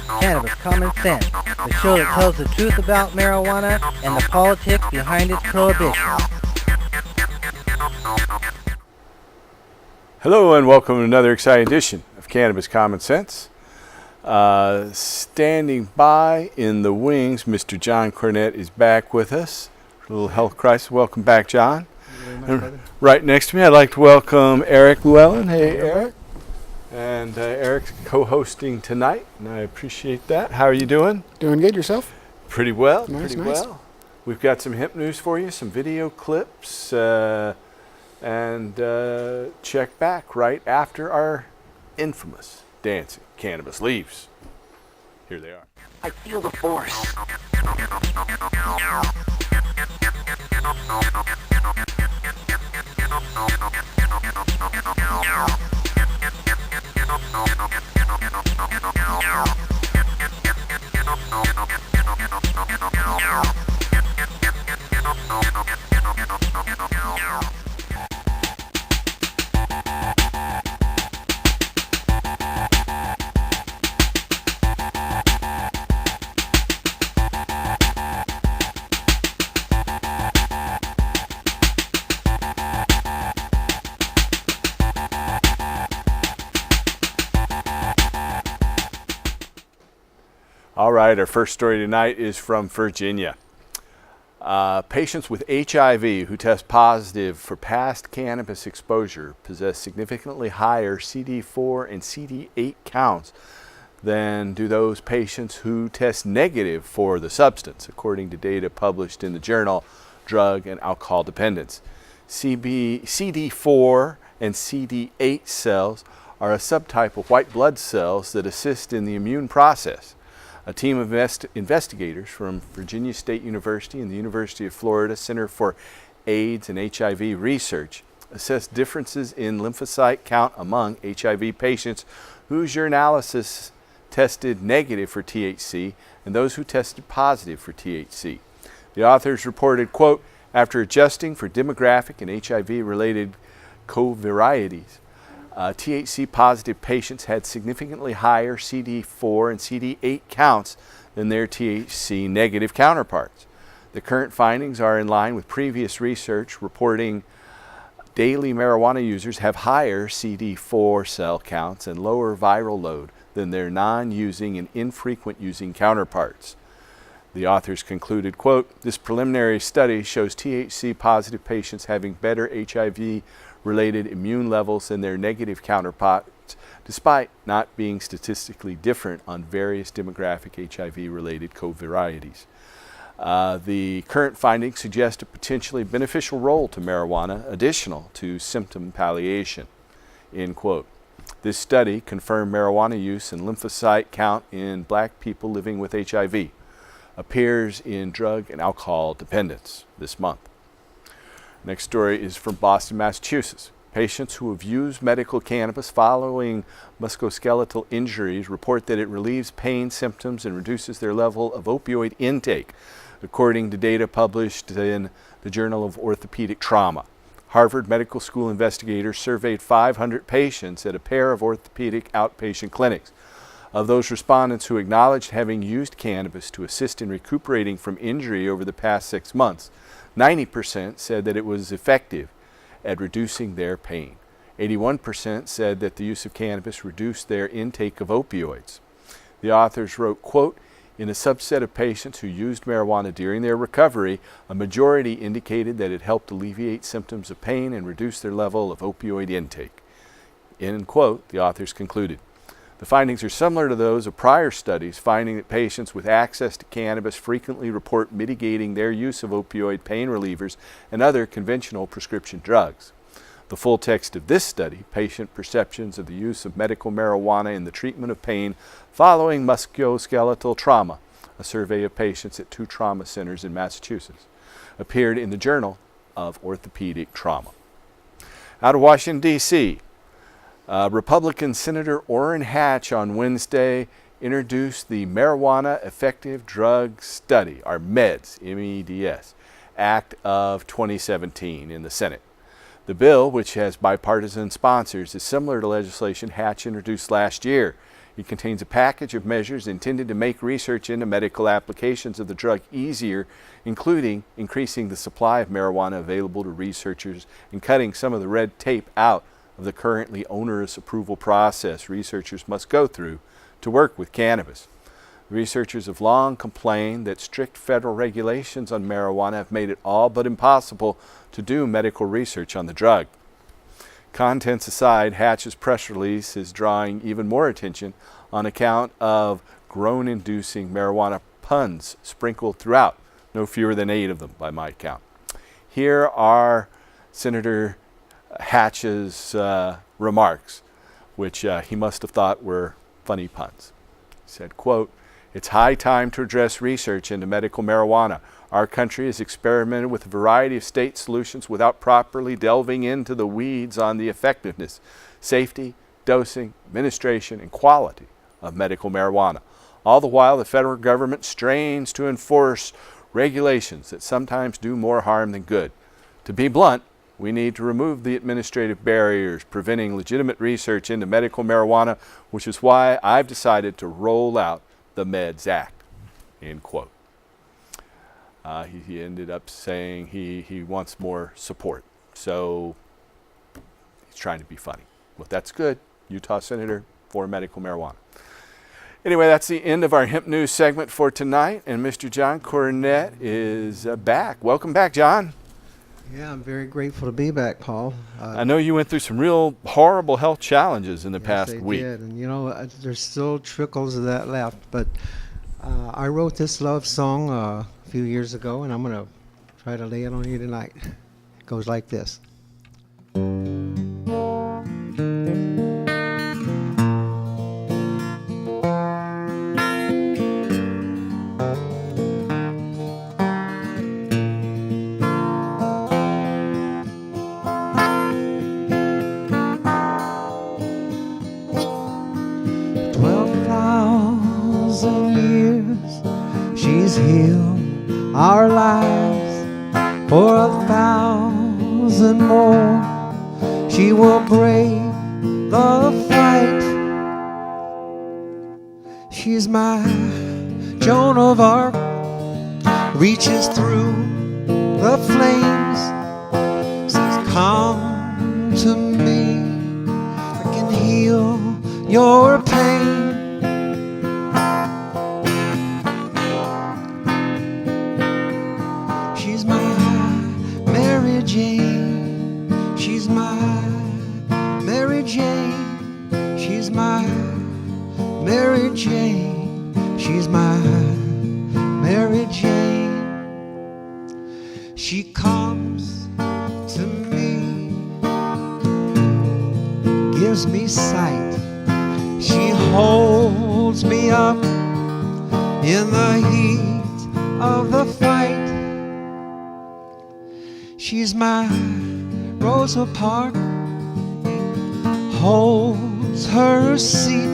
Cannabis Common Sense, the show that tells the truth about marijuana and the politics behind its prohibition. Hello and welcome to another exciting edition of Cannabis Common Sense. Standing by in the wings, Mr. John Cornett is back with us. A little health crisis. Welcome back, John. Right next to me, I'd like to welcome Eric Llewellyn. Hey, Eric. And Eric's co-hosting tonight, and I appreciate that. How are you doing? Doing good. Yourself? Pretty well. Nice. Well. We've got some hemp news for you, some video clips, and check back right after our infamous dancing cannabis leaves. Here they are. I feel the force. All right, our first story tonight is from Virginia. Patients with HIV who test positive for past cannabis exposure possess significantly higher CD4 and CD8 counts than do those patients who test negative for the substance, according to data published in the journal Drug and Alcohol Dependence. CD4 and CD8 cells are a subtype of white blood cells that assist in the immune process. A team of investigators from Virginia State University and the University of Florida Center for AIDS and HIV Research assessed differences in lymphocyte count among HIV patients whose urinalysis tested negative for THC and those who tested positive for THC. The authors reported, quote, after adjusting for demographic and HIV-related covarieties, THC-positive patients had significantly higher CD4 and CD8 counts than their THC-negative counterparts. The current findings are in line with previous research reporting daily marijuana users have higher CD4 cell counts and lower viral load than their non-using and infrequent using counterparts. The authors concluded, quote, this preliminary study shows THC-positive patients having better HIV-related immune levels than their negative counterparts, despite not being statistically different on various demographic HIV-related covarieties. The current findings suggest a potentially beneficial role to marijuana, additional to symptom palliation, end quote. This study confirmed marijuana use and lymphocyte count in black people living with HIV. Appears in Drug and Alcohol Dependence this month. Next story is from Boston, Massachusetts. Patients who have used medical cannabis following musculoskeletal injuries report that it relieves pain symptoms and reduces their level of opioid intake, according to data published in the Journal of Orthopedic Trauma. Harvard Medical School investigators surveyed 500 patients at a pair of orthopedic outpatient clinics. Of those respondents who acknowledged having used cannabis to assist in recuperating from injury over the past 6 months, 90% said that it was effective at reducing their pain. 81% said that the use of cannabis reduced their intake of opioids. The authors wrote, quote, in a subset of patients who used marijuana during their recovery, a majority indicated that it helped alleviate symptoms of pain and reduce their level of opioid intake. End quote, the authors concluded. The findings are similar to those of prior studies, finding that patients with access to cannabis frequently report mitigating their use of opioid pain relievers and other conventional prescription drugs. The full text of this study, Patient Perceptions of the Use of Medical Marijuana in the Treatment of Pain Following Musculoskeletal Trauma, a survey of patients at 2 trauma centers in Massachusetts, appeared in the Journal of Orthopedic Trauma. Out of Washington, D.C., Republican Senator Orrin Hatch on Wednesday introduced the Marijuana Effective Drug Study, or MEDS, M-E-D-S, Act of 2017 in the Senate. The bill, which has bipartisan sponsors, is similar to legislation Hatch introduced last year. It contains a package of measures intended to make research into medical applications of the drug easier, including increasing the supply of marijuana available to researchers and cutting some of the red tape out of the currently onerous approval process researchers must go through to work with cannabis. Researchers have long complained that strict federal regulations on marijuana have made it all but impossible to do medical research on the drug. Contents aside, Hatch's press release is drawing even more attention on account of groan-inducing marijuana puns sprinkled throughout, no fewer than 8 of them by my count. Here are Senator Hatch's remarks, which he must have thought were funny puns. He said, quote, "It's high time to address research into medical marijuana. Our country has experimented with a variety of state solutions without properly delving into the weeds on the effectiveness, safety, dosing, administration, and quality of medical marijuana. All the while, the federal government strains to enforce regulations that sometimes do more harm than good. To be blunt, we need to remove the administrative barriers preventing legitimate research into medical marijuana, which is why I've decided to roll out the MEDS Act," end quote. He ended up saying he wants more support. So he's trying to be funny. Well, that's good. Utah Senator for medical marijuana. Anyway, that's the end of our Hemp News segment for tonight. And Mr. John Cornett is back. Welcome back, John. Yeah, I'm very grateful to be back, Paul. I know you went through some real horrible health challenges in the past week. Did. And you know, there's still trickles of that left. But I wrote this love song a few years ago, and I'm going to try to lay it on you tonight. It goes like this. 12,000 years she's healed our lives. For 1,000 more she will break the fight. She's my Joan of Arc, reaches through the flames, says, "Come to me, I can heal your pain." She's my Mary Jane, she's my Mary Jane, she's my Mary Jane, she's my Mary Jane. She comes to me, gives me sight. She holds me up in the heat of the fight. She's my Rosa Parks, holds her seat.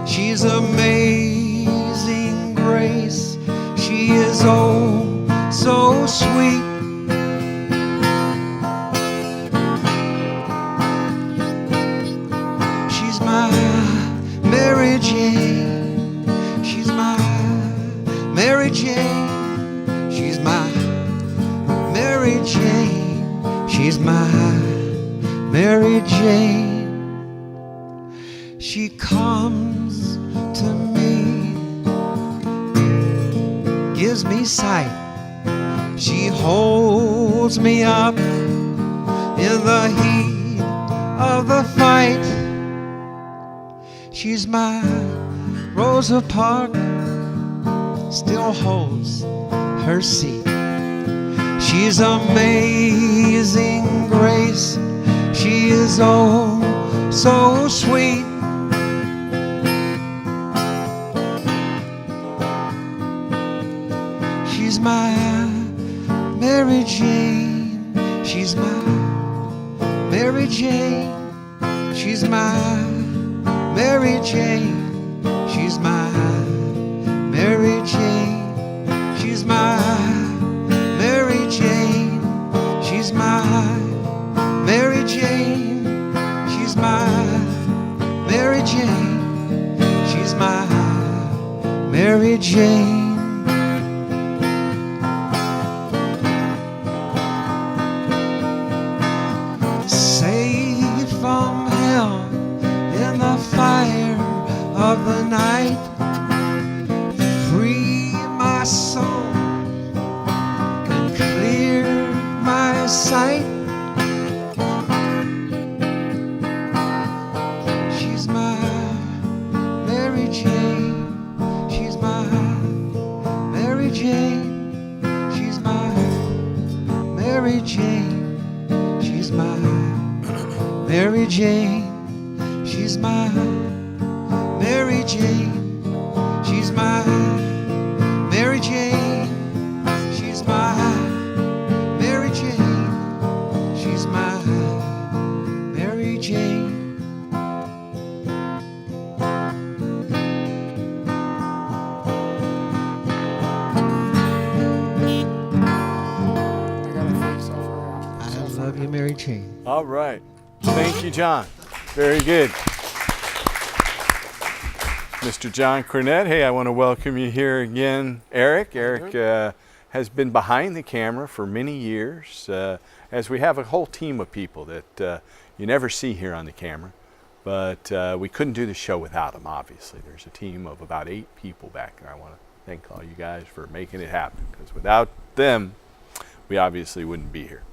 She's amazing grace, she is oh so sweet. She's my Mary Jane, she's my Mary Jane, she's my Mary Jane, she's my Mary Jane. She comes to me, gives me sight. She holds me up in the heat of the fight. She's my Rosa Parks, still holds her seat. She's amazing grace, she is oh so sweet. She's my Mary Jane, she's my Mary Jane, she's my Mary Jane, she's my Mary Jane, she's my Mary Jane, she's my Mary Jane, she's my Mary Jane, my Mary Jane. Saved from hell in the fire of the night, free my soul and clear my sight. She's my Mary Jane. She's my Mary Jane. She's my Mary Jane. She's my Mary Jane. She's my Mary Jane. She's my Mary Jane. She's my Mary Jane. She's my Mary Jane. I love you, Mary Jane. All right. Thank you, John. Very good. Mr. John Cornett, hey, I want to welcome you here again. Eric has been behind the camera for many years, as we have a whole team of people that you never see here on the camera. But we couldn't do the show without them, obviously. There's a team of about 8 people back there. I want to thank all you guys for making it happen, because without them, we obviously wouldn't be here.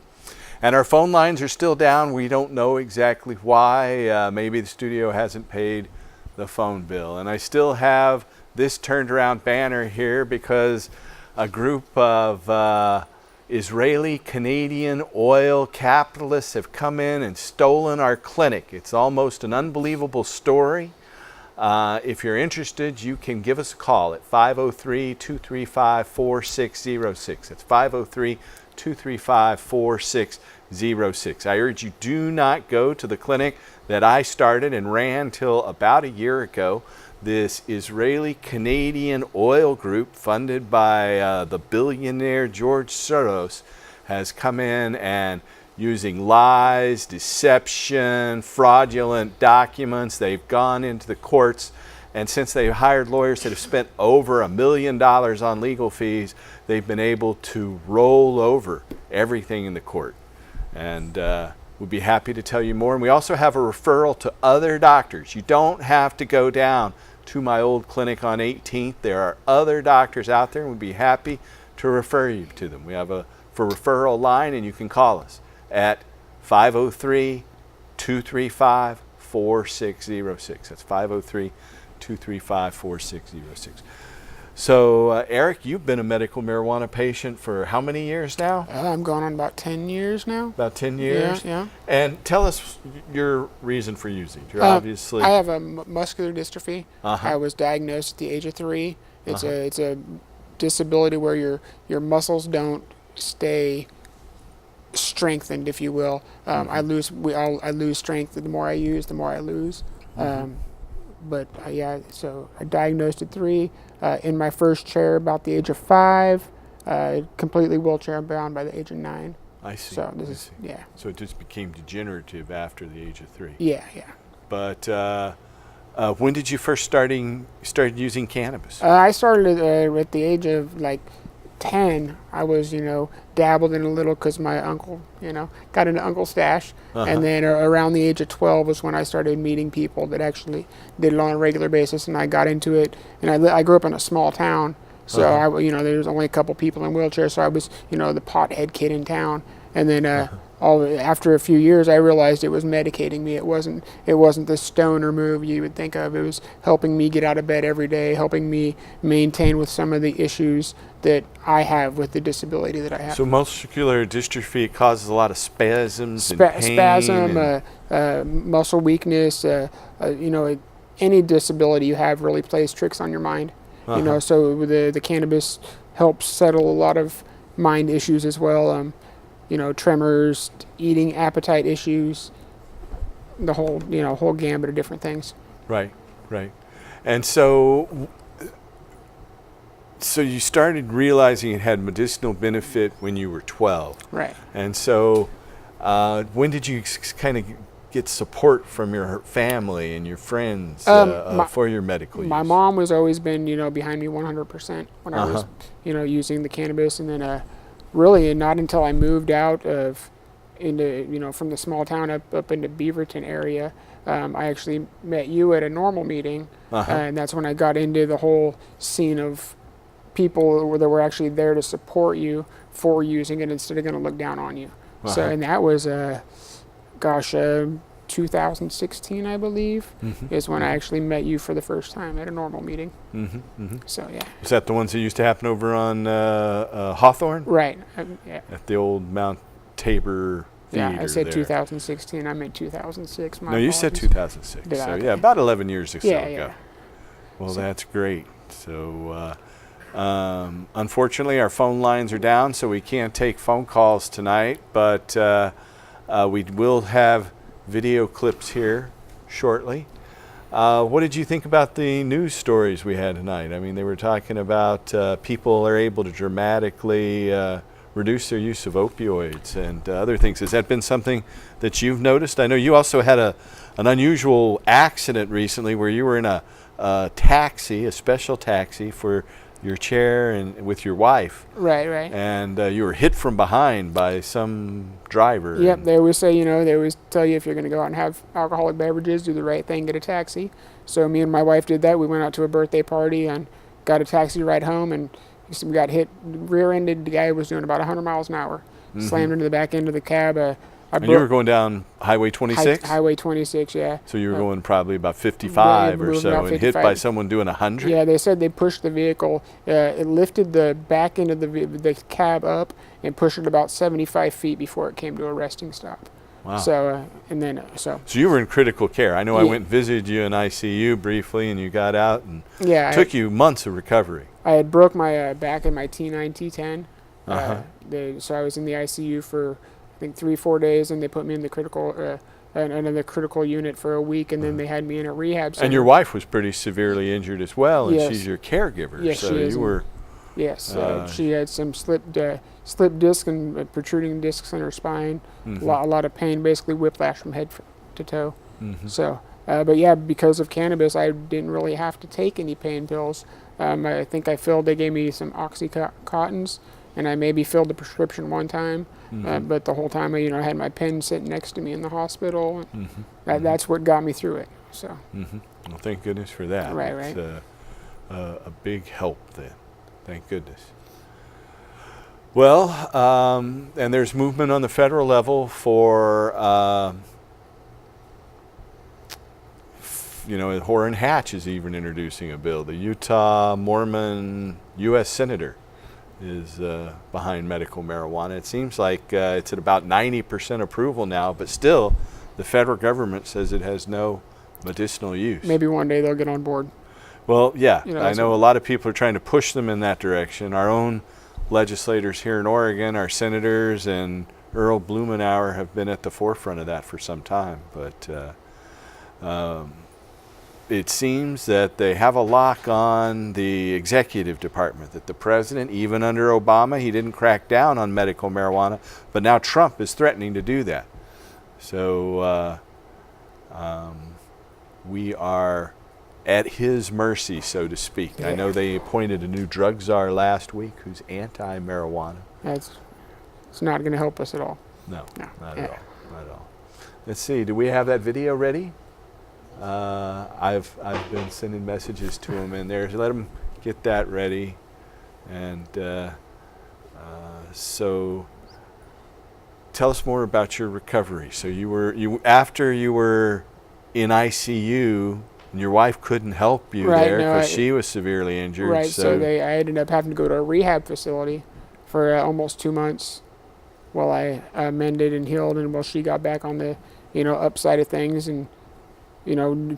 And our phone lines are still down. We don't know exactly why. Maybe the studio hasn't paid the phone bill. And I still have this turned around banner here because a group of Israeli Canadian oil capitalists have come in and stolen our clinic. It's almost an unbelievable story. If you're interested, you can give us a call at 503-235-4606. That's 503-235-4606. I urge you, do not go to the clinic that I started and ran till about a year ago. This Israeli Canadian oil group funded by the billionaire George Soros has come in and using lies, deception, fraudulent documents. They've gone into the courts, and since they've hired lawyers that have spent over $1 million on legal fees, they've been able to roll over everything in the court. And we'd be happy to tell you more. And we also have a referral to other doctors. You don't have to go down to my old clinic on 18th. There are other doctors out there, and we'd be happy to refer you to them. We have a for referral line, and you can call us at 503-235-4606. That's 503-235-4606. So, Eric, you've been a medical marijuana patient for how many years now? I'm going on about 10 years now. About 10 years? Yeah. And tell us your reason for using it. You're obviously... I have a muscular dystrophy. Uh-huh. I was diagnosed at the age of 3. It's a disability where your muscles don't stay strengthened, if you will. I lose strength. The more I use, the more I lose. So I diagnosed at 3. In my first chair about the age of 5. Completely wheelchair bound by the age of 9. I see. So yeah. So it just became degenerative after the age of 3. Yeah. But when did you first start using cannabis? I started at the age of 10. I was, dabbled in a little because my uncle, got into Uncle Stash. And then around the age of 12 was when I started meeting people that actually did it on a regular basis, and I got into it. And I grew up in a small town, so there was only a couple people in wheelchairs, so I was, the pothead kid in town. And then after a few years, I realized it was medicating me. It wasn't the stoner move you would think of. It was helping me get out of bed every day, helping me maintain with some of the issues that I have with the disability that I have. So muscular dystrophy causes a lot of spasms and pain. Muscle weakness, any disability you have really plays tricks on your mind. So the cannabis helps settle a lot of mind issues as well. Tremors, eating appetite issues, the whole gambit of different things. Right. And so you started realizing it had medicinal benefit when you were 12. Right. And so when did you kind of get support from your family and your friends for your medical use? My mom was always been, behind me 100% when I was, using the cannabis. And then really not until I moved out into, from the small town up into Beaverton area, I actually met you at a normal meeting. And that's when I got into the whole scene of people that were actually there to support you for using it instead of going to look down on you. So, and that was, 2016, I believe, is when I actually met you for the first time at a normal meeting. So, yeah. Was that the ones that used to happen over on Hawthorne? Right. Yeah. At the old Mount Tabor Theater. Yeah, I said there. 2016. I meant 2006. No, you said 2006. So, yeah, about 11 years or so ago. Yeah. Well, that's great. So, unfortunately, our phone lines are down, so we can't take phone calls tonight, but we will have video clips here shortly. What did you think about the news stories we had tonight? I mean, they were talking about people are able to dramatically reduce their use of opioids and other things. Has that been something that you've noticed? I know you also had an unusual accident recently where you were in a taxi, a special taxi for your chair and with your wife. Right. And you were hit from behind by some driver. Yep, they always say, they always tell you if you're going to go out and have alcoholic beverages, do the right thing, get a taxi. So me and my wife did that. We went out to a birthday party and got a taxi ride home, and we got hit, rear-ended. The guy was doing about 100 miles an hour. Slammed into the back end of the cab. And you were going down Highway 26? Highway 26, yeah. So you were going probably about 55 or so and 55. hit by someone doing 100? Yeah, they said they pushed the vehicle. It lifted the back end of the cab up and pushed it about 75 feet before it came to a resting stop. Wow. So, So you were in critical care. I know I Yeah. went and visited you in ICU briefly, and you got out, and yeah, took you months of recovery. I had broke my back in my T9, T10. So I was in the ICU for, I think, 3-4 days, and they put me in the critical unit for a week, and then they had me in a rehab center. And your wife was pretty severely injured as well, and Yes. she's your caregiver. Yes, so she is. you were. Yes, she had some slipped disc and protruding discs in her spine. A lot of pain, basically whiplash from head to toe. So, but yeah, because of cannabis, I didn't really have to take any pain pills. I think they gave me some Oxycontins, and I maybe filled the prescription one time. But the whole time, I had my pen sitting next to me in the hospital. That's what got me through it. So. Well, thank goodness for that. Right. It's a big help then. Thank goodness. Well, and there's movement on the federal level for, Orrin Hatch is even introducing a bill. The Utah Mormon U.S. Senator is behind medical marijuana. It seems like it's at about 90% approval now, but still the federal government says it has no medicinal use. Maybe one day they'll get on board. Well, yeah, I know a lot of people are trying to push them in that direction. Our own legislators here in Oregon, our senators, and Earl Blumenauer have been at the forefront of that for some time. But it seems that they have a lock on the executive department, that the president, even under Obama, he didn't crack down on medical marijuana, but now Trump is threatening to do that. So we are at his mercy, so to speak. Yeah. I know they appointed a new drug czar last week who's anti-marijuana. It's not going to help us at all. No, No. not Yeah. at all. Not at all. Let's see. Do we have that video ready? I've been sending messages to him in there. Let him get that ready. And so, tell us more about your recovery. So after you were in ICU. And your wife couldn't help you there because she was severely injured. Right, so I ended up having to go to a rehab facility for almost 2 months while I mended and healed, and while she got back on the upside of things. And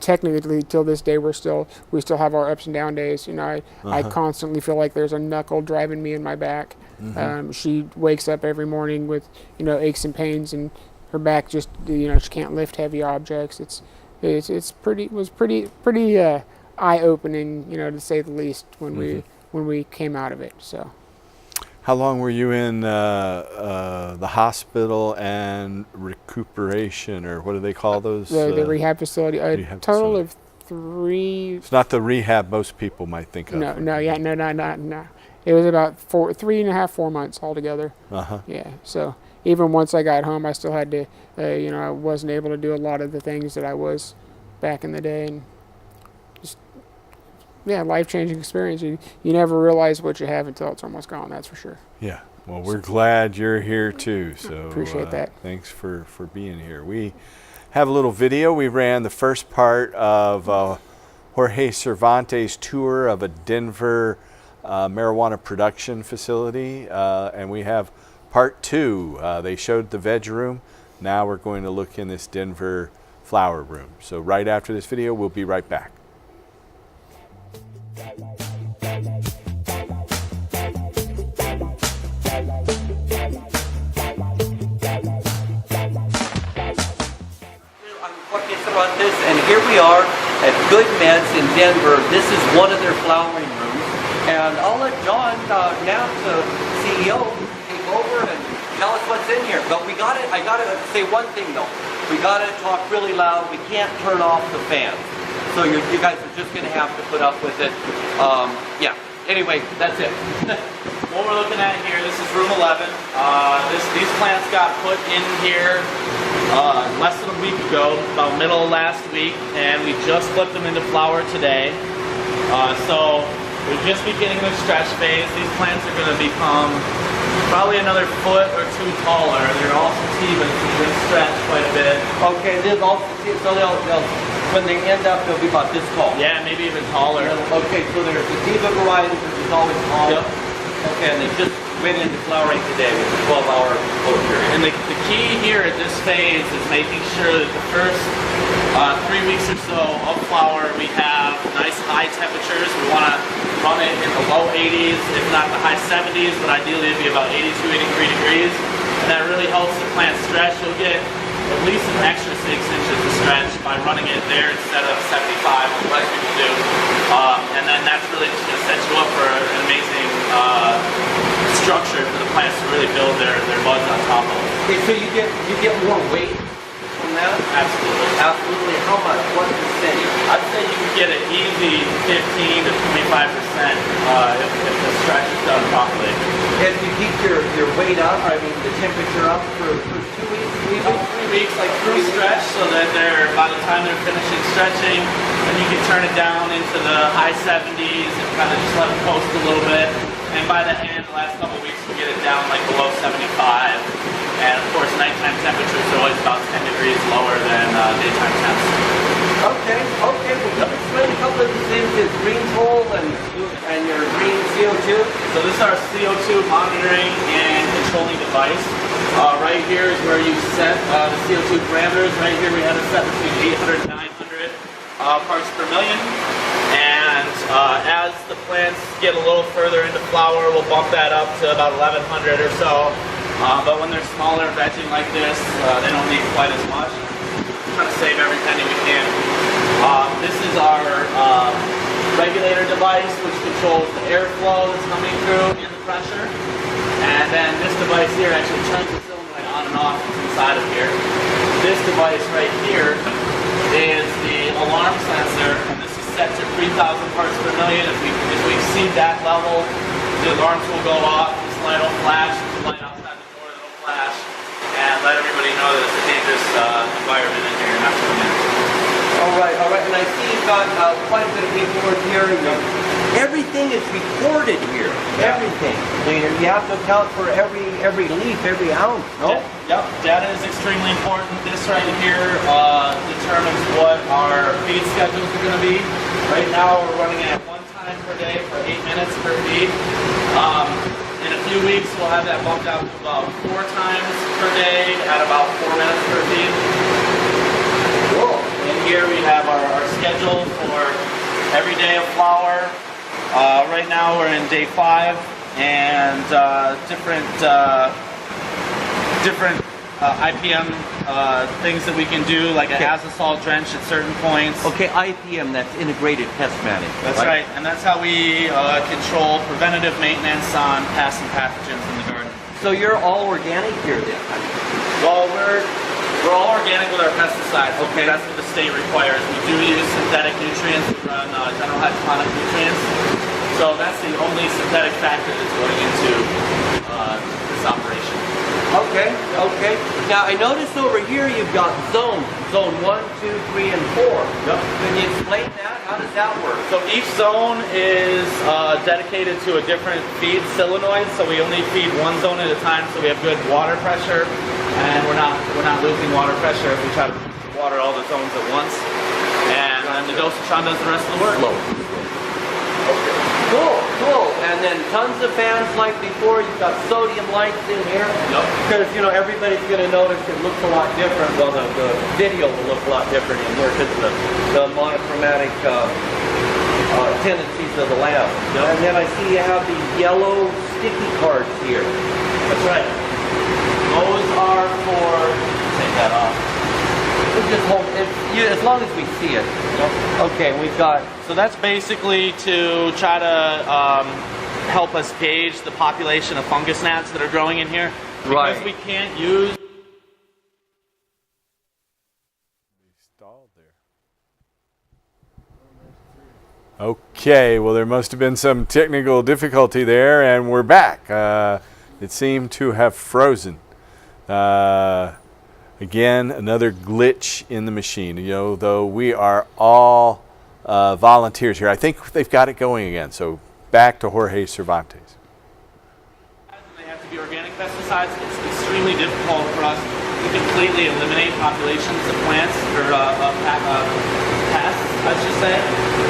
technically till this day we still have our ups and down days. I constantly feel like there's a knuckle driving me in my back. She wakes up every morning with aches and pains, and her back just she can't lift heavy objects. It was pretty eye-opening, to say the least, when we came out of it. So. How long were you in the hospital and recuperation, or what do they call those? The rehab facility. A rehab total facility. of 3. It's not the rehab most people might think of. No. It was about 3.5, 4 months altogether. Uh-huh. Yeah. So even once I got home, I still had to, I wasn't able to do a lot of the things that I was back in the day, and just life-changing experience. You never realize what you have until it's almost gone. That's for sure. Yeah. Well, we're glad you're here too. So appreciate that. Thanks for being here. We have a little video. We ran the first part of Jorge Cervantes' tour of a Denver marijuana production facility, and we have part 2. They showed the veg room. Now we're going to look in this Denver flower room. So right after this video, we'll be right back. Jorge Cervantes, and here we are at Good Meds in Denver. This is one of their flowering rooms, and I'll let John now, the CEO, take over and tell us what's in here. But I gotta say one thing though. We gotta talk really loud. We can't turn off the fans, so you guys are just gonna have to put up with it. Yeah. Anyway, that's it. What we're looking at here, this is room 11. These plants got put in here less than a week ago, about middle of last week, and we just flipped them into flower today. So we're just beginning the stretch phase. These plants are going to become probably another foot or 2 taller. They're all sativas, so they're going to stretch quite a bit. Okay, there's all so they'll when they end up they'll be about this tall. Yeah, maybe even taller. Okay, so there's sativa varieties, which is always tall. Yep. Okay, and they just went into flowering today with a 12-hour flow period. And the key here at this phase is making sure that the first 3 weeks or so of flower we have nice high temperatures. We want to run it in the low 80s, if not the high 70s, but ideally it'd be about 82, 83 degrees. And that really helps the plant stretch. You'll get at least an extra 6 inches of stretch by running it there instead of 75, like most people do. And then that's really just going to set you up for an amazing structure for the plants to really build their buds on top of. Okay, so you get more weight from that? Absolutely. Absolutely. How much? What percentage? I'd say you could get an easy 15 to 25% if the stretch is done properly. And you keep your weight up, I mean the temperature up for 2 weeks, 3 weeks? 3 weeks, like through stretch, so that by the time they're finishing stretching, then you can turn it down into the high 70s and kind of just let it coast a little bit. And by the end, the last couple of weeks, we get it down like below 75. And of course, nighttime temperatures are always about 10 degrees lower than daytime temps. Okay. Well, can you explain a couple of these things? Is green toll and your green CO2? So this is our CO2 monitoring and controlling device. Right here is where you set the CO2 parameters. Right here we have it set between 800 and 900 parts per million. And as the plants get a little further into flower, we'll bump that up to about 1100 or so. But when they're smaller, vegging like this, they don't need quite as much. We're trying to save every penny we can. This is our regulator device, which controls the airflow that's coming through and the pressure. And then this device here actually turns the cylinder on and off that's inside of here. This device right here is the alarm sensor, and this is set to 3,000 parts per million. If we exceed that level, the alarms will go off. This light will flash. There's a light outside the door that will flash, and let everybody know that it's a dangerous environment in here. You're not to come in. All right. And I see you've got quite a bit of paperwork here. Everything is recorded here. Everything. You have to account for every leaf, every ounce. No? Yep. Data is extremely important. This right here determines what our feed schedules are going to be. Right now we're running at 1 time per day for 8 minutes per feed. In a few weeks we'll have that bumped out to about 4 times per day at about 4 minutes per feed. Cool. And here we have our schedule for every day of flower. Right now we're in day 5, and different IPM things that we can do, like an azosol drench at certain points. Okay, IPM, that's integrated pest management. That's right, and that's how we control preventative maintenance on pests and pathogens in the garden. So you're all organic here then? Well, we're all organic with our pesticides. Okay, that's what the state requires. We do use synthetic nutrients. We run general hydroponic nutrients. So that's the only synthetic factor that's going into this operation. Okay, okay. Now I noticed over here you've got zones. Zone 1, 2, 3, and 4. Yep. Can you explain that? How does that work? So each zone is dedicated to a different feed solenoid. So we only feed one zone at a time, so we have good water pressure, and we're not losing water pressure if we try to water all the zones at once. And then the dosatron does the rest of the work. Slow. Okay. Cool, cool. And then tons of fans like before. You've got sodium lights in here. Yep. Because, you know, everybody's going to notice it looks a lot different. Well, the video will look a lot different in here because the monochromatic tendencies of the lamp. Yep. And then I see you have these yellow sticky cards here. That's right. Those are for, take that off. Just hold it, as long as we see it. Yep. Okay, we've got. So that's basically to try to help us gauge the population of fungus gnats that are growing in here. Because Right. we can't use. Okay, well, there must have been some technical difficulty there, and we're back. It seemed to have frozen. Again, another glitch in the machine. You know, though we are all volunteers here. I think they've got it going again. So back to Jorge Cervantes. They have to be organic pesticides. It's extremely difficult for us to completely eliminate populations of plants or pests, I should say.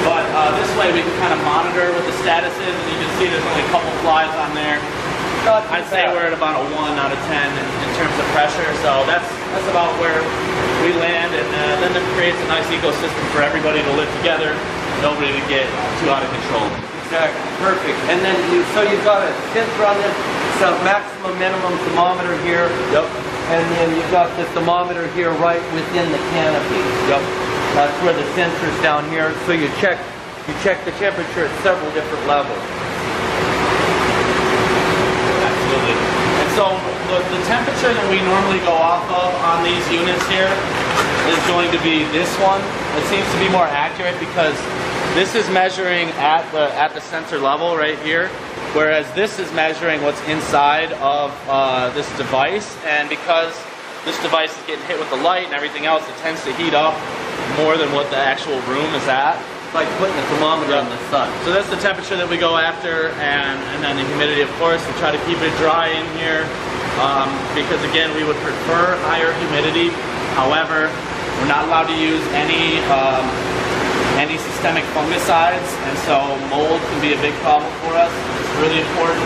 But this way we can kind of monitor what the status is, and you can see there's only a couple flies on there. I'd say we're at about a 1 out of 10 in terms of pressure, so that's about where we land, and then it creates a nice ecosystem for everybody to live together, nobody to get too out of control. Exactly, perfect. And then you've got a sensor on this, it's a maximum minimum thermometer here. Yep. And then you've got the thermometer here right within the canopy. Yep. That's where the sensor's down here. So you check the temperature at several different levels. Absolutely. And so the temperature that we normally go off of on these units here is going to be this one. It seems to be more accurate because this is measuring at the sensor level right here, whereas this is measuring what's inside of this device. And because this device is getting hit with the light and everything else, it tends to heat up more than what the actual room is at. It's like putting a thermometer in the sun. So that's the temperature that we go after, and then the humidity, of course. We try to keep it dry in here because, again, we would prefer higher humidity. However, we're not allowed to use any systemic fungicides, and so mold can be a big problem for us. It's really important.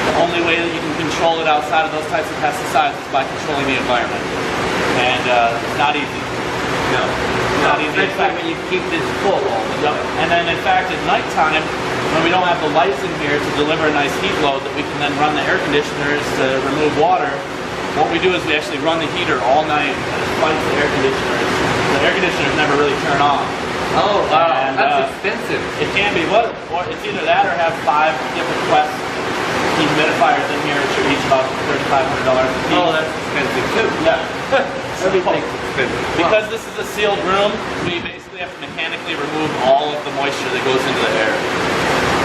The only way that you can control it outside of those types of pesticides is by controlling the environment, and it's not easy. No. Not easy. In fact, when you keep this full all the time. and then, in fact, at nighttime, when we don't have the lights in here to deliver a nice heat load that we can then run the air conditioners to remove water, what we do is we actually run the heater all night and it fights the air conditioners. The air conditioners never really turn on. Oh, wow. And, That's expensive. It can be. Or it's either that or have 5 different Quest humidifiers in here, which are each about $3,500 a piece. Oh, that's expensive too. Yeah. Everything's expensive. Because this is a sealed room, we basically have to mechanically remove all of the moisture that goes into the air.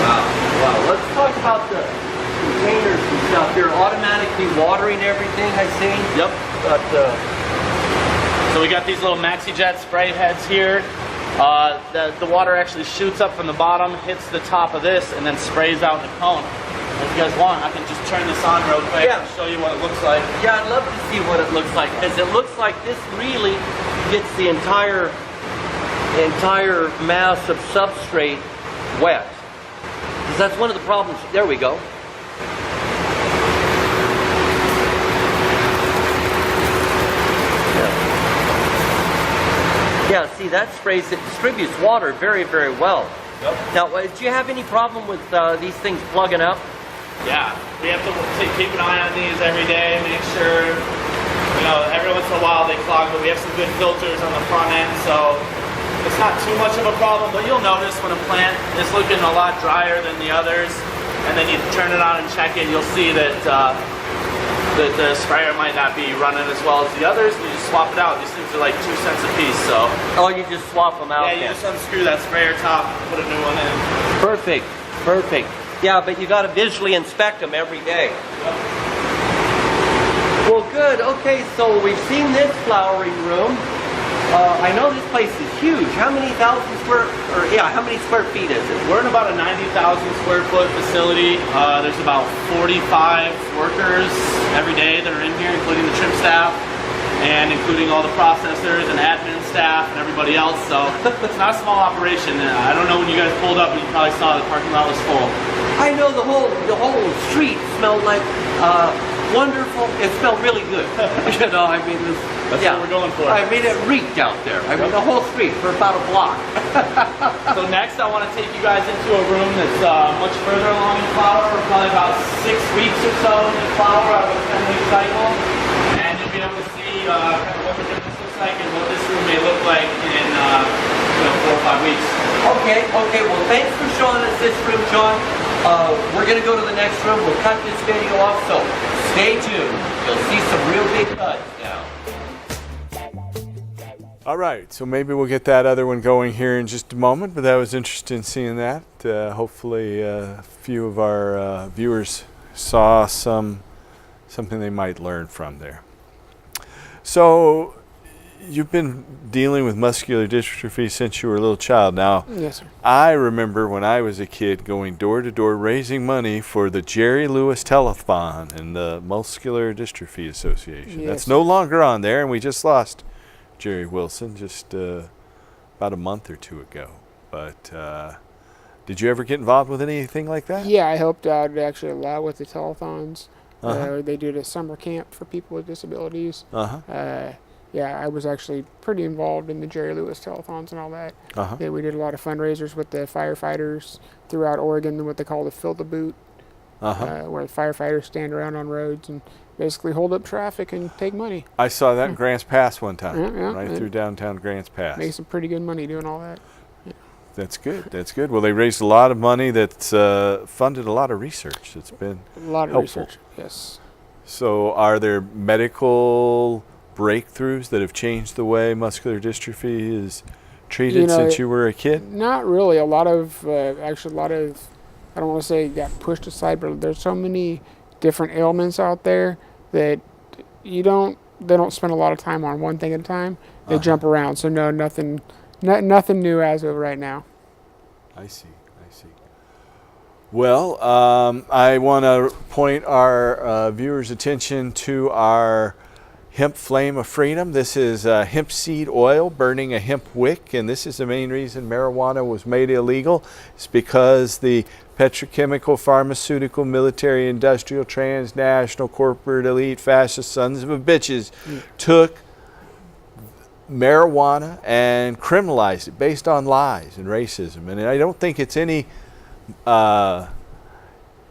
Wow. Wow. Let's talk about the containers and stuff here. Automatically watering everything, I see. Yep. But, So we got these little MaxiJet spray heads here. The water actually shoots up from the bottom, hits the top of this, and then sprays out in a cone. If you guys want, I can just turn this on real quick and show you what it looks like. yeah, I'd love to see what it looks like, because it looks like this really gets the entire mass of substrate wet. Because that's one of the problems. There we go. Yeah, see, that sprays, it distributes water very, very well. Yep. Now, do you have any problem with these things plugging up? Yeah, we have to keep an eye on these every day, make sure You know, every once in a while they clog, but we have some good filters on the front end, so it's not too much of a problem. But you'll notice when a plant is looking a lot drier than the others, and then you turn it on and check it, you'll see that the sprayer might not be running as well as the others. You just swap it out. These things are like 2 cents a piece, so. Oh, you just swap them out Yeah, you then. just unscrew that sprayer top, put a new one in. Perfect, perfect. Yeah, but you got to visually inspect them every day. Well, good. Okay, so we've seen this flowering room. I know this place is huge. How many how many square feet is it? We're in about a 90,000 square foot facility. There's about 45 workers every day that are in here, including the trim staff, and including all the processors and admin staff and everybody else. So it's not a small operation. I don't know when you guys pulled up, but you probably saw the parking lot was full. I know the whole street smelled like wonderful. It smelled really good. You know, I mean, That's what we're going for. I mean, it reeked out there. I mean, the whole street for about a block. So next, I want to take you guys into a room that's much further along in flower. We're probably about 6 weeks or so in flower out of a 10-week cycle, and you'll be able to see kind of what the difference looks like and what this room may look like in 4 or 5 weeks. Okay. Well, thanks for showing us this room, John. We're going to go to the next room. We'll cut this video off, so stay tuned. You'll see some real big cuts now. All right, so maybe we'll get that other one going here in just a moment, but that was interesting seeing that. Hopefully a few of our viewers saw something they might learn from there. So you've been dealing with muscular dystrophy since you were a little child. Now, Yes, sir. I remember when I was a kid going door to door raising money for the Jerry Lewis Telethon and the Muscular Dystrophy Association. Yes. That's no longer on there, and we just lost Jerry Wilson just about a month or two ago. But did you ever get involved with anything like that? Yeah, I helped out actually a lot with the telethons. They did a summer camp for people with disabilities. Yeah, I was actually pretty involved in the Jerry Lewis telethons and all that. Yeah, we did a lot of fundraisers with the firefighters throughout Oregon, what they call the Fill the Boot, where the firefighters stand around on roads and basically hold up traffic and take money. I saw that in Grants Pass one time, Yeah, right through downtown Grants Pass. Make some pretty good money doing all that. That's good. That's good. Well, they raised a lot of money that's funded a lot of research. It's been A lot of helpful. research, yes. So are there medical breakthroughs that have changed the way muscular dystrophy is treated since you were a kid? Not really. A lot of, I don't want to say got pushed aside, but there's so many different ailments out there that they don't spend a lot of time on one thing at a time. They jump around. So no, nothing new as of right now. I see. Well, I want to point our viewers' attention to our hemp flame of freedom. This is hemp seed oil burning a hemp wick, and this is the main reason marijuana was made illegal. It's because the petrochemical, pharmaceutical, military, industrial, transnational, corporate, elite, fascist sons of a bitches took marijuana and criminalized it based on lies and racism. And I don't think it's any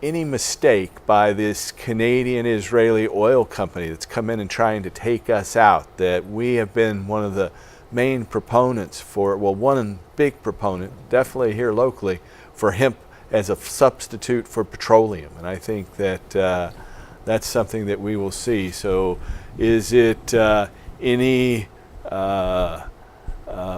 mistake by this Canadian-Israeli oil company that's come in and trying to take us out, that we have been one of the main proponents for, well, one big proponent, definitely here locally, for hemp as a substitute for petroleum. And I think that that's something that we will see. So is it any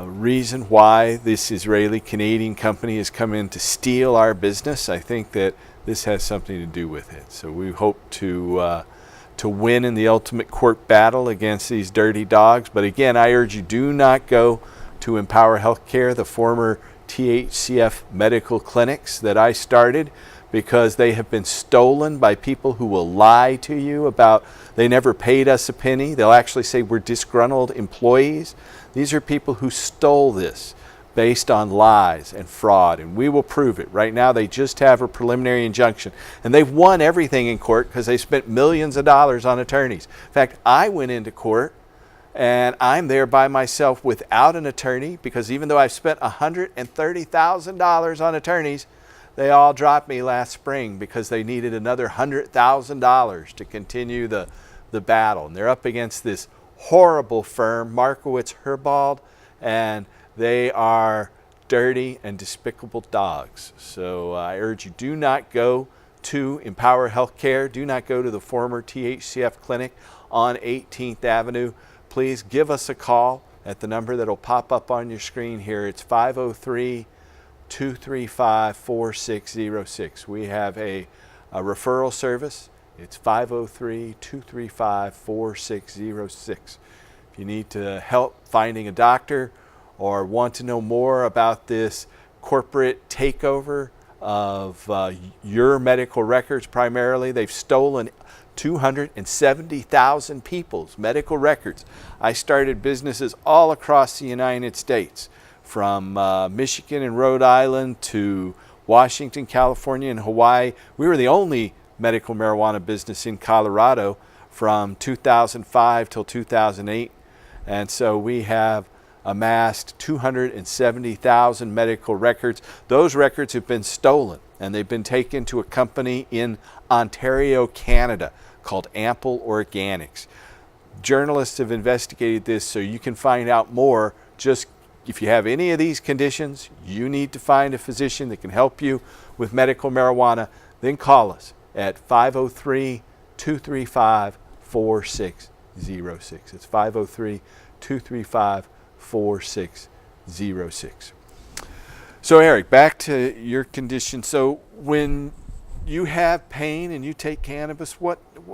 reason why this Israeli-Canadian company has come in to steal our business? I think that this has something to do with it. So we hope to win in the ultimate court battle against these dirty dogs. But again, I urge you, do not go to Empower Healthcare, the former THCF medical clinics that I started, because they have been stolen by people who will lie to you about they never paid us a penny. They'll actually say we're disgruntled employees. These are people who stole this based on lies and fraud, and we will prove it. Right now they just have a preliminary injunction, and they've won everything in court because they spent millions of dollars on attorneys. In fact, I went into court and I'm there by myself without an attorney, because even though I've spent $130,000 on attorneys, they all dropped me last spring because they needed another $100,000 to continue the the battle. And they're up against this horrible firm, Markowitz Herbold, and they are dirty and despicable dogs. So I urge you, do not go to Empower Healthcare. Do not go to the former THCF clinic on 18th Avenue. Please give us a call at the number that will pop up on your screen here. It's 503-235-4606. We have a referral service. It's 503-235-4606. If you need to help finding a doctor or want to know more about this corporate takeover of your medical records, primarily, they've stolen 270,000 people's medical records. I started businesses all across the United States, from Michigan and Rhode Island to Washington, California, and Hawaii. We were the only medical marijuana business in Colorado from 2005 till 2008. And so we have amassed 270,000 medical records. Those records have been stolen, and they've been taken to a company in Ontario, Canada, called Ample Organics. Journalists have investigated this, so you can find out more. Just if you have any of these conditions, you need to find a physician that can help you with medical marijuana, then call us at 503-235-4606. It's 503-235-4606. So Eric, back to your condition. So when you have pain and you take cannabis,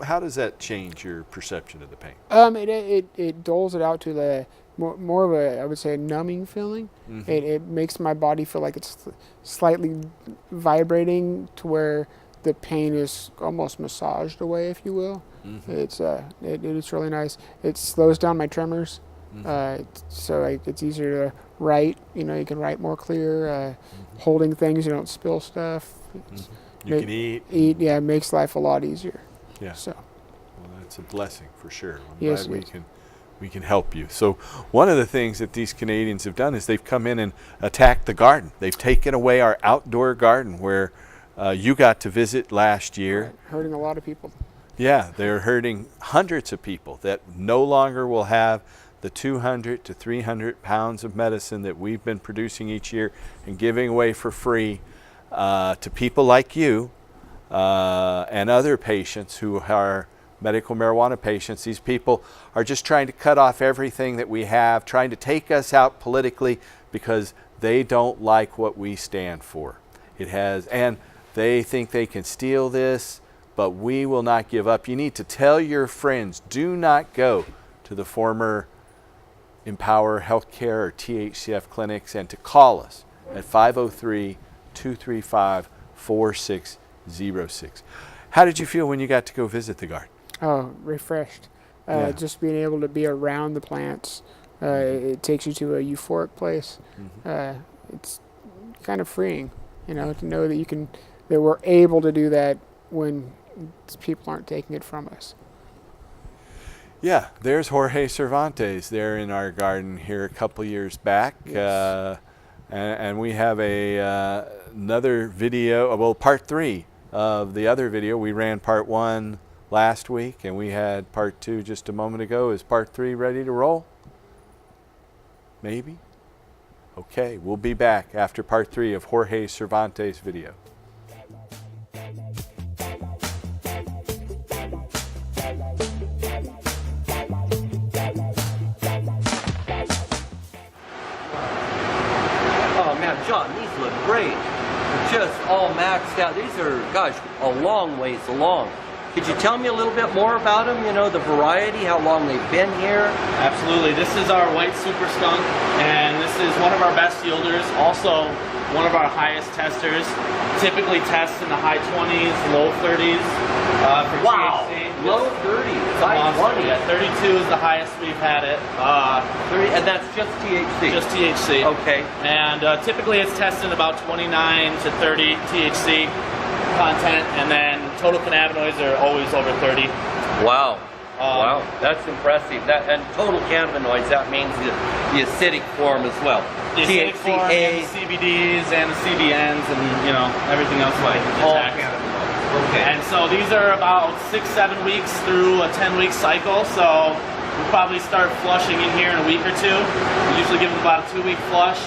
how does that change your perception of the pain? It doles it out to the more of a, I would say, a numbing feeling. Mm-hmm. It makes my body feel like it's slightly vibrating to where the pain is almost massaged away, if you will. Mm-hmm. It's really nice. It slows down my tremors, so it's easier to write. You can write more clear. Holding things, you don't spill stuff. You can eat. Yeah, it makes life a lot easier. Yeah. So. Well, that's a blessing for sure. I'm yes, glad we can help you. So one of the things that these Canadians have done is they've come in and attacked the garden. They've taken away our outdoor garden where you got to visit last year. Right. Hurting a lot of people. Yeah, they're hurting hundreds of people that no longer will have the 200 to 300 pounds of medicine that we've been producing each year and giving away for free to people like you and other patients who are medical marijuana patients. These people are just trying to cut off everything that we have, trying to take us out politically because they don't like what we stand for. And they think they can steal this, but we will not give up. You need to tell your friends, do not go to the former Empower Healthcare or THCF clinics, and to call us at 503-235-4606. How did you feel when you got to go visit the garden? Oh, refreshed. Yeah. Just being able to be around the plants, it takes you to a euphoric place. It's kind of freeing, to know that that we're able to do that when people aren't taking it from us. Yeah, there's Jorge Cervantes there in our garden here a couple years back. Yes. And we have another video, part 3 of the other video. We ran part 1 last week, and we had part 2 just a moment ago. Is part 3 ready to roll? Maybe? Okay, we'll be back after part 3 of Jorge Cervantes' video. John, these look great. They're just all maxed out. These are, gosh, a long ways along. Could you tell me a little bit more about them? The variety, how long they've been here? Absolutely. This is our white super skunk, and this is one of our best yielders. Also, one of our highest testers. Typically tests in the high 20s, low 30s for wow. THC. Low 30s, high 20s. Yeah, 32 is the highest we've had it. 30, and that's just THC? Just THC. Okay. And typically it's tested about 29 to 30 THC content, and then total cannabinoids are always over 30. Wow. Wow, that's impressive. And total cannabinoids, that means the acidic form as well. The acidic form, and the CBDs and the CBNs and everything else like all attached. cannabinoids. Okay. And so these are about 6-7 weeks through a 10-week cycle. So we'll probably start flushing in here in a week or two. We usually give them about a 2-week flush.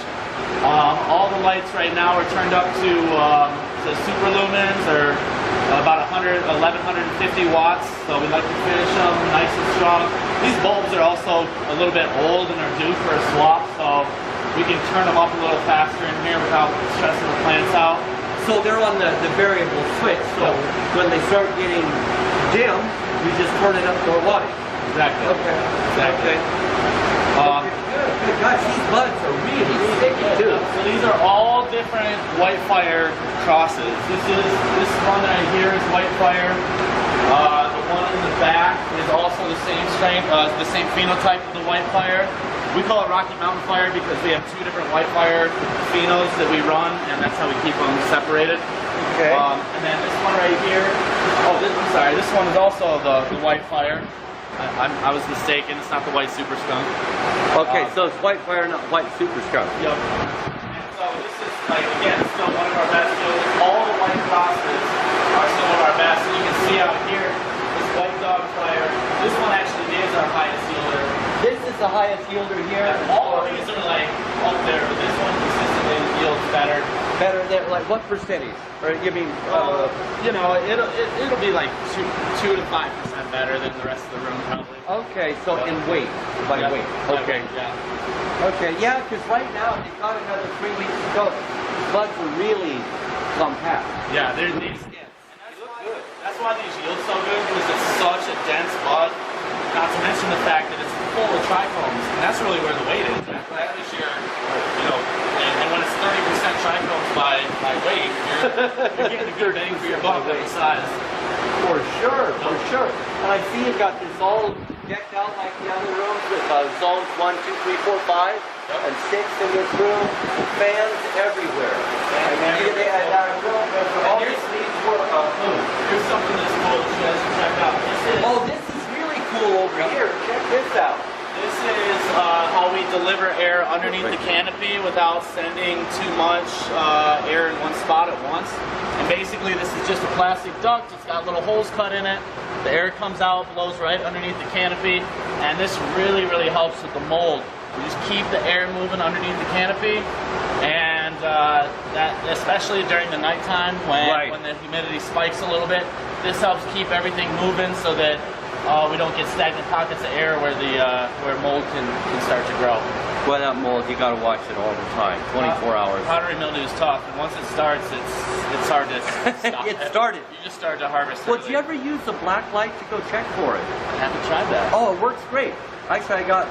All the lights right now are turned up to super lumens, or about 1150 watts. So we like to finish them nice and strong. These bulbs are also a little bit old and are due for a swap, so we can turn them up a little faster in here without stressing the plants out. So they're on the variable switch, so when they start getting dim, we just turn it up more wattage. Exactly. Okay. Exactly. Good. Gosh, these buds are really sticky too. So these are all different white fire crosses. This one right here is white fire. The one in the back is also the same strength, the same phenotype of the white fire. We call it Rocky Mountain Fire because we have 2 different white fire phenos that we run, and that's how we keep them separated. Okay. And then this one right here. Oh, I'm sorry. This one is also the white fire. I was mistaken. It's not the white super skunk. Okay, so it's white fire, not white super skunk. Yep. And so this is, like, again, still one of our best yields. All the white crosses are some of our best. And you can see out here, this white dog fire. This one actually is our highest yielder. This is the highest yielder here. And all of these are like up there, but this one consistently yields better. Better than, like, what percentage? Or you mean, You know, it'll be like 2 to 5% better than the rest of the room probably. okay, so in weight, by Yeah. weight. By Okay. weight, yeah. Okay, yeah, because right now, they've got another 3 weeks to go. Buds are really compact. Yeah, they're these. That's why these yield so good, because it's such a dense bud. Not to mention the fact that it's full of trichomes, and that's really where the weight is. That is your, you know, and when it's 30% trichomes by weight, you're getting a good bang for your buck with the size. For sure. And I see you've got this all decked out like the other rooms with zones 1, 2, 3, 4, 5, and 6 in this room. Fans everywhere. And they had that room. All these needs were Here's something that's cool that you guys can check out. this is really cool over here. Check this out. This is how we deliver air underneath the canopy without sending too much air in one spot at once. And basically this is just a plastic duct. It's got little holes cut in it. The air comes out, blows right underneath the canopy. And this really, really helps with the mold. We just keep the air moving underneath the canopy. And that, especially during the nighttime when the humidity spikes a little bit, this helps keep everything moving so that we don't get stagnant pockets of air where mold can start to grow. Well, that mold, you got to watch it all the time, 24 hours. Powdery mildew is tough, and once it starts, it's hard to stop. It started. You just start to harvest it. Well, did you ever use the black light to go check for it? I haven't tried that. Oh, it works great. Actually, I got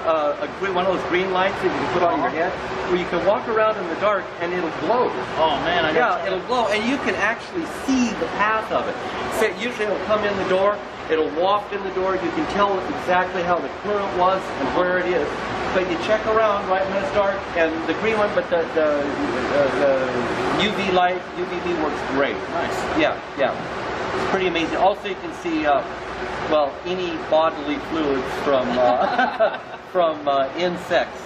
one of those green lights that you can put on your head, where you can walk around in the dark and it'll glow. Oh man, I Yeah, it'll glow, and you can actually see the path of it. So usually it'll come in the door, it'll waft in the door, you can tell exactly how the current was and where it is. But you check around right when it's dark, and the green one, but the UV light, UVB works great. Nice. Yeah. It's pretty amazing. Also, you can see, any bodily fluids from insects.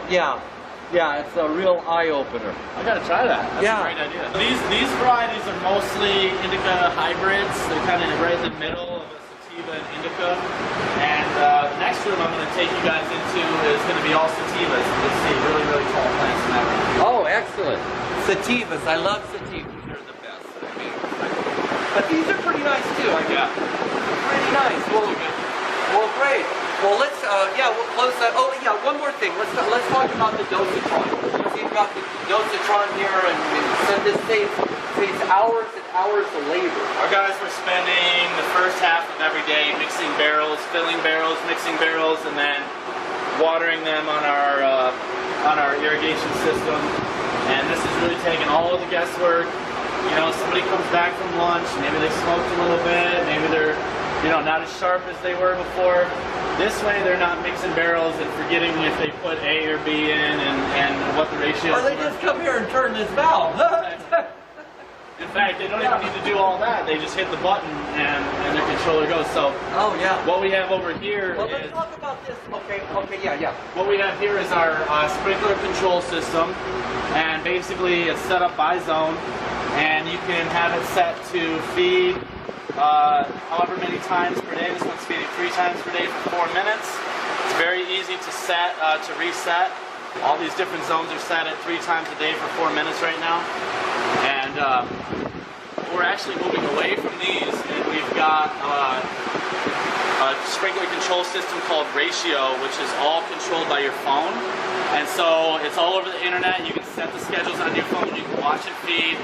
Yeah, it's a real eye-opener. I gotta try that. That's Yeah. a great idea. These varieties are mostly indica hybrids. They're kind of right in the middle of a sativa and indica. And the next room I'm going to take you guys into is going to be all sativas. You'll see really, really tall plants in that room. Oh, excellent. Sativas. I love sativas. They're the best. But these are pretty nice too. Yeah. Pretty nice. Well, great. Well, let's we'll close that. Oh, yeah, one more thing. Let's talk about the dosatron. So you've got the dosatron here, and this saves hours and hours of labor. Our guys were spending the first half of every day mixing barrels, filling barrels, mixing barrels, and then watering them on our irrigation system. And this is really taking all of the guesswork. You know, somebody comes back from lunch, maybe they smoked a little bit, maybe they're not as sharp as they were before. This way they're not mixing barrels and forgetting if they put A or B in and what the ratio is. Or they just come here and turn this valve. In fact, they don't even need to do all that. They just hit the button and their controller goes. So what we have over here Well, let's talk about this. Okay, yeah. What we have here is our sprinkler control system, and basically it's set up by zone, and you can have it set to feed however many times per day. This one's feeding 3 times per day for 4 minutes. It's very easy to set, to reset. All these different zones are set at 3 times a day for 4 minutes right now. And we're actually moving away from these, and we've got a sprinkler control system called Ratio, which is all controlled by your phone. And so it's all over the internet. You can set the schedules on your phone. You can watch it feed.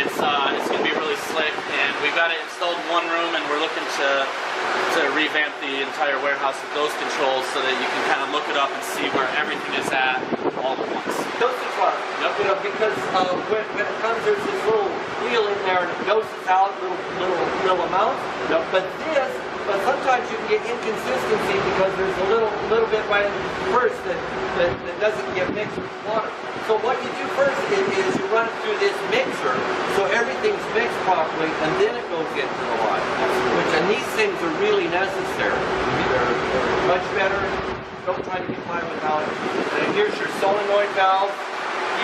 It's going to be really slick. And we've got it installed in one room, and we're looking to revamp the entire warehouse with those controls so that you can kind of look it up and see where everything is at all at once. Dosage bar. Yep. You know, because when it comes, there's this little wheel in there and it doses out little amounts. Yep. But sometimes you can get inconsistency because there's a little bit right first that doesn't get mixed with water. So what you do first is you run it through this mixer so everything's mixed properly, and then it goes into the line. And these things are really necessary. They're much better. Don't try to get by without it. And here's your solenoid valve.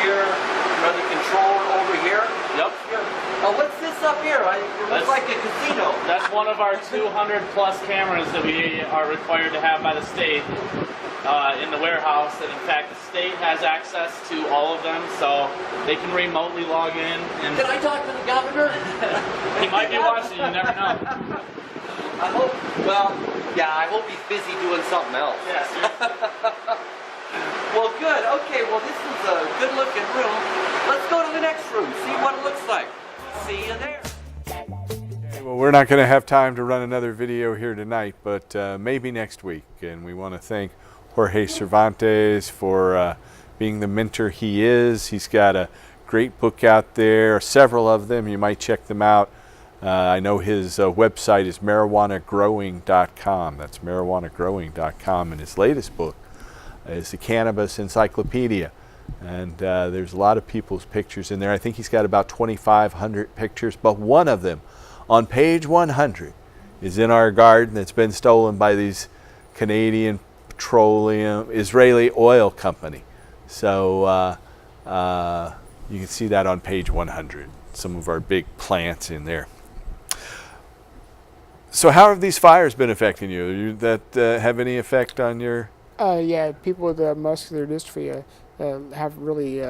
Here, another controller over here. Yep. Here. Now what's this up here? It looks like a casino. That's one of our 200 plus cameras that we are required to have by the state in the warehouse. And in fact, the state has access to all of them, so they can remotely log in. And Can I talk to the governor? he might be watching, you never know. I hope, I hope he's busy doing something else. Yes. Well, good. Okay, well, this is a good-looking room. Let's go to the next room, see what it looks like. See you there. Okay, well, we're not going to have time to run another video here tonight, but maybe next week. And we want to thank Jorge Cervantes for being the mentor he is. He's got a great book out there, several of them. You might check them out. I know his website is marijuanagrowing.com. That's marijuanagrowing.com. And his latest book is the Cannabis Encyclopedia. And there's a lot of people's pictures in there. I think he's got about 2,500 pictures, but one of them on page 100 is in our garden that's been stolen by these Canadian petroleum, Israeli oil company. So you can see that on page 100, some of our big plants in there. So how have these fires been affecting you? That have any effect on your... Yeah, people with muscular dystrophy have really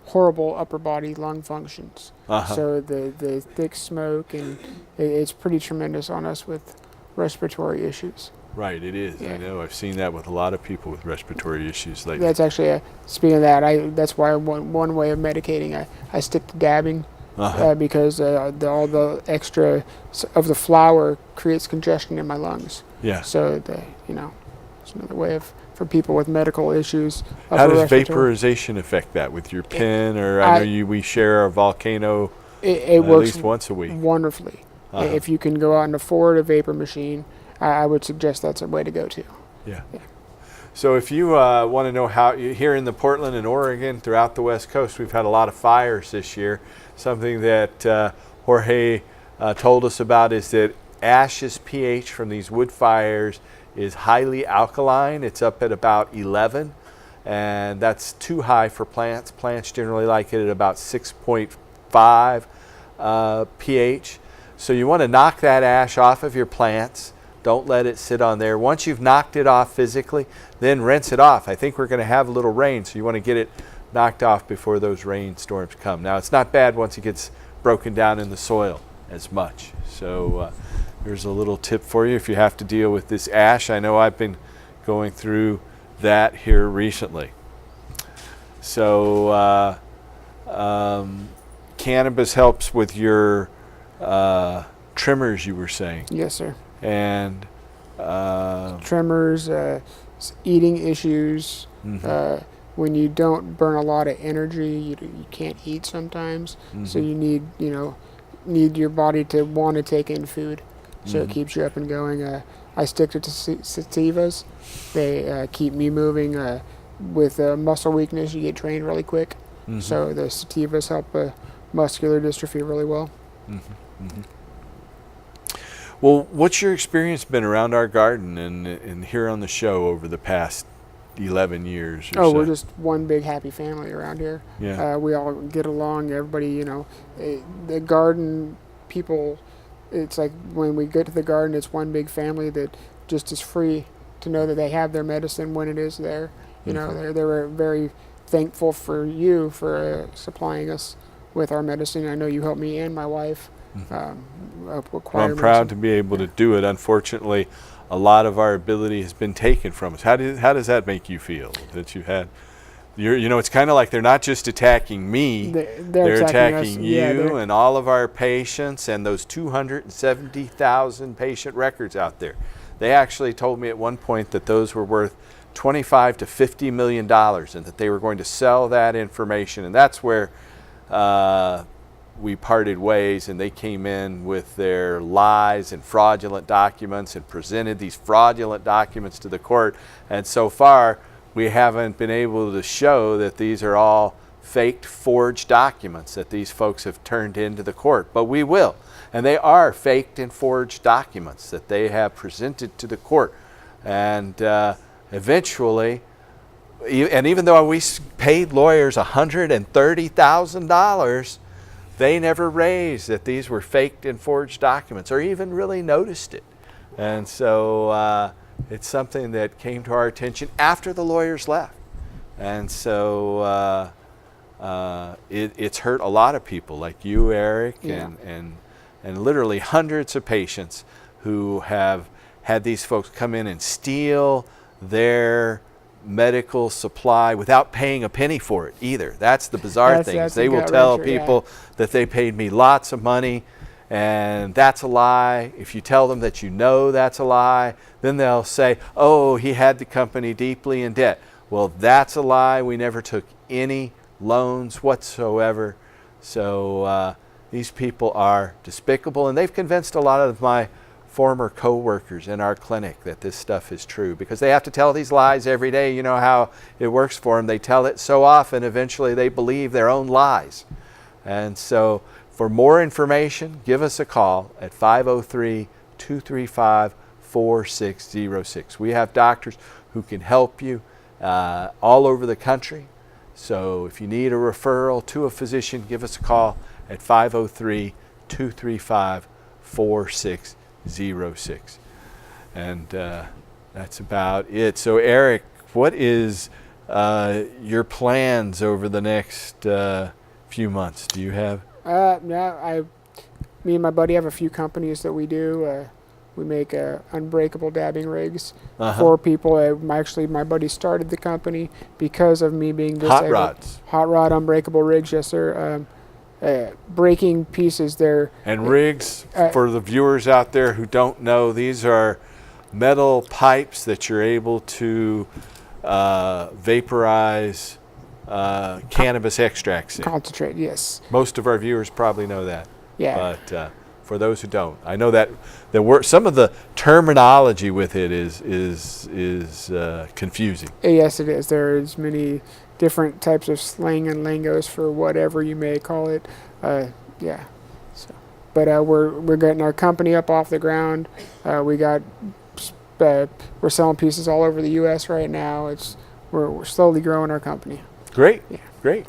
horrible upper body lung functions. So the thick smoke, and it's pretty tremendous on us with respiratory issues. Right, it is. Yeah. I know. I've seen that with a lot of people with respiratory issues lately. That's actually, speaking of that, that's why one way of medicating, I stick to dabbing. Because all the extra of the flower creates congestion in my lungs. Yeah. So it's another way for people with medical issues. How does vaporization affect that with your pen? Or I know we share our volcano it at works least once a week. Wonderfully. If you can go out and afford a vapor machine, I would suggest that's a way to go to. Yeah. So if you want to know how, here in the Portland and Oregon, throughout the West Coast, we've had a lot of fires this year. Something that Jorge told us about is that ash's pH from these wood fires is highly alkaline. It's up at about 11, and that's too high for plants. Plants generally like it at about 6.5 pH. So you want to knock that ash off of your plants. Don't let it sit on there. Once you've knocked it off physically, then rinse it off. I think we're going to have a little rain, so you want to get it knocked off before those rainstorms come. Now, it's not bad once it gets broken down in the soil as much. So here's a little tip for you if you have to deal with this ash. I know I've been going through that here recently. So cannabis helps with your tremors, you were saying. Yes, sir. And tremors, eating issues. When you don't burn a lot of energy, you can't eat sometimes. So you need your body to want to take in food. So it keeps you up and going. I stick to sativas. They keep me moving. With muscle weakness, you get drained really quick. So the sativas help muscular dystrophy really well. Well, what's your experience been around our garden and here on the show over the past 11 years or Oh, so? we're just one big happy family around here. Yeah. We all get along. Everybody, you know, the garden people. It's like when we go to the garden, it's one big family that just is free to know that they have their medicine when it is there. You know, they were very thankful for you for supplying us with our medicine. I know you helped me and my wife. Well, I'm proud to be able to do it. Unfortunately, a lot of our ability has been taken from us. How does that make you feel that you had? You know, it's kind of like they're not just attacking me; they're attacking you and all of our patients and those 270,000 patient records out there. They actually told me at one point that those were worth $25 to $50 million, and that they were going to sell that information. And that's where we parted ways, and they came in with their lies and fraudulent documents and presented these fraudulent documents to the court. And so far, we haven't been able to show that these are all faked, forged documents that these folks have turned into the court. But we will. And they are faked and forged documents that they have presented to the court. And eventually, and even though we paid lawyers $130,000, they never raised that these were faked and forged documents or even really noticed it. And so it's something that came to our attention after the lawyers left. And so it's hurt a lot of people like you, Eric, and literally hundreds of patients who have had these folks come in and steal their medical supply without paying a penny for it either. That's the bizarre thing. They will tell people that they paid me lots of money, and that's a lie. If you tell them that you know that's a lie, then they'll say, oh, he had the company deeply in debt. Well, that's a lie. We never took any loans whatsoever. So these people are despicable, and they've convinced a lot of my former co-workers in our clinic that this stuff is true, because they have to tell these lies every day. You know how it works for them. They tell it so often, eventually they believe their own lies. And so for more information, give us a call at 503-235-4606. We have doctors who can help you all over the country. So if you need a referral to a physician, give us a call at 503-235-4606. And that's about it. So Eric, what is your plans over the next few months? Do you have? Me and my buddy have a few companies that we do. We make unbreakable dabbing rigs for people. My buddy started the company because of me being disabled. Hot rods. Hot rod unbreakable rigs, yes sir. Breaking pieces there. And rigs, for the viewers out there who don't know, these are metal pipes that you're able to vaporize cannabis extracts in. Concentrate, yes. Most of our viewers probably know that. Yeah. But for those who don't, I know that some of the terminology with it is confusing. Yes, it is. There's many different types of slang and lingos for whatever you may call it. So, but we're getting our company up off the ground. We're selling pieces all over the U.S. right now. We're slowly growing our company. Great, great.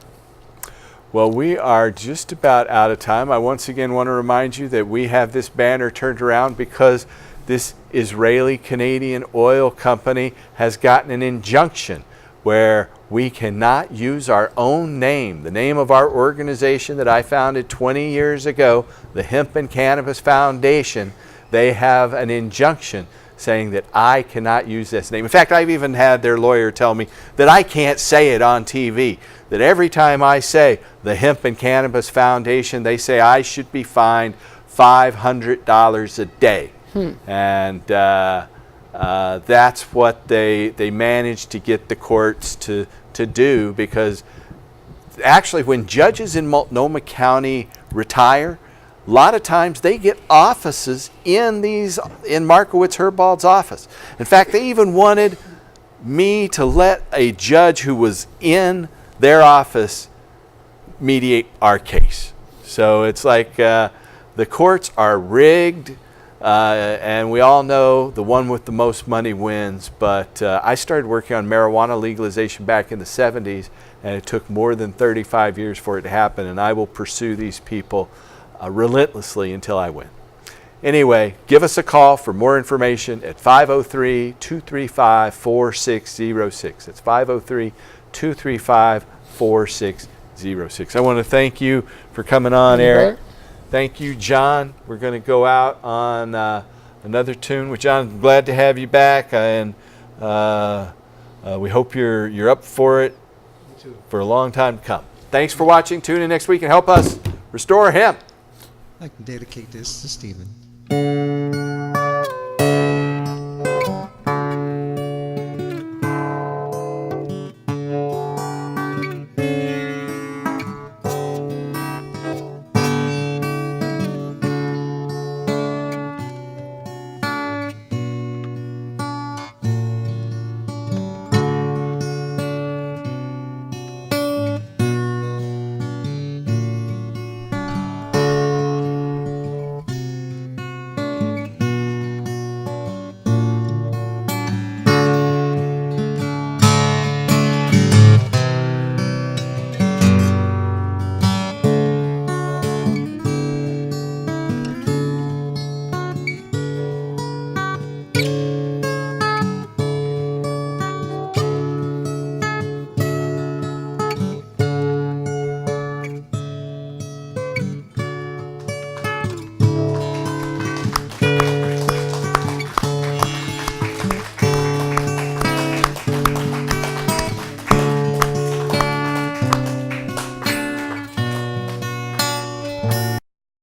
Well, we are just about out of time. I once again want to remind you that we have this banner turned around because this Israeli-Canadian oil company has gotten an injunction where we cannot use our own name, the name of our organization that I founded 20 years ago, the Hemp and Cannabis Foundation. They have an injunction saying that I cannot use this name. In fact, I've even had their lawyer tell me that I can't say it on TV, that every time I say the Hemp and Cannabis Foundation, they say I should be fined $500 a day. And that's what they managed to get the courts to do, because actually when judges in Multnomah County retire, a lot of times they get offices in Markowitz Herbald's office. In fact, they even wanted me to let a judge who was in their office mediate our case. So it's like the courts are rigged. And we all know the one with the most money wins, but I started working on marijuana legalization back in the 70s, and it took more than 35 years for it to happen, and I will pursue these people relentlessly until I win. Anyway, give us a call for more information at 503-235-4606. It's 503-235-4606. I want to thank you for coming on, Eric. Thank you, John. We're going to go out on another tune with John. I'm glad to have you back, and we hope you're up for it for a long time to come. Thanks for watching. Tune in next week and help us restore hemp. I'd like to dedicate this to Stephen.